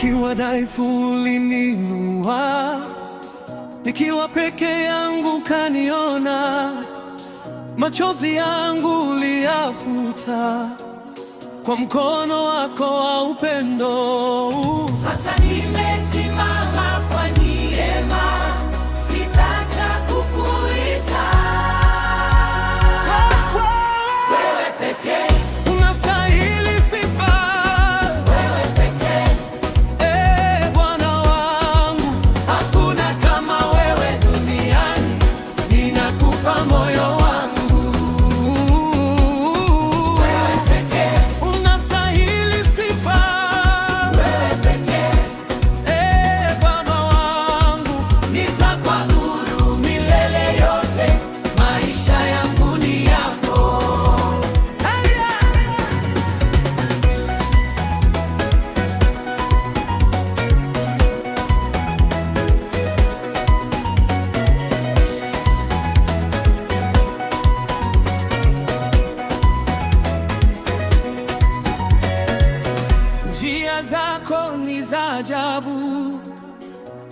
Nikiwa dhaifu ulininua, nikiwa peke yangu kaniona, machozi yangu uliyafuta kwa mkono wako wa upendo. Sasa nimesimama kwa neema, sitaacha kukuita. Wewe pekee unastahili sifa, wewe pekee, Bwana wangu. hakuna kama wewe duniani, ninakupa moyo wangu. Wewe pekee Unastahili sifa, wewe pekee, Bwana wangu. nitakuabudu milele yote, maisha yangu ni yako. Njia zako ni za ajabu,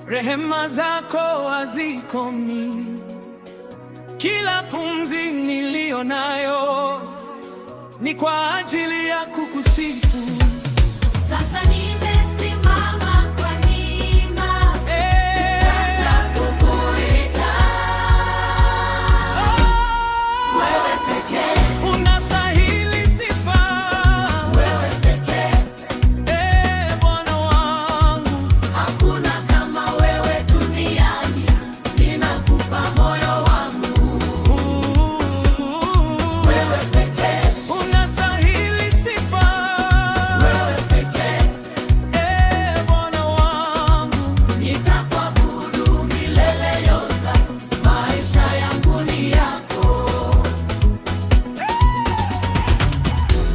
rehema zako hazikomi. Kila pumzi niliyo nayo ni kwa ajili ya kukusifu. Sasa nimesimama kwa neema, sitaacha kukuita. Wewe pekee, Unastahili sifa, wewe pekee, Bwana wangu. hakuna kama wewe duniani, ninakupa moyo wangu. Wewe pekee, Unastahili sifa, wewe pekee, Bwana wangu. nitakuabudu milele yote, maisha yangu ni yako.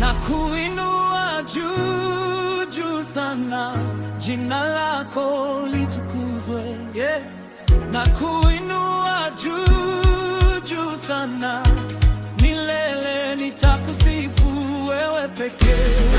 Na kuinua juu juu sana, jina lako litukuzwe, yeah. Na kuinua juu juu sana, milele nitakusifu wewe pekee.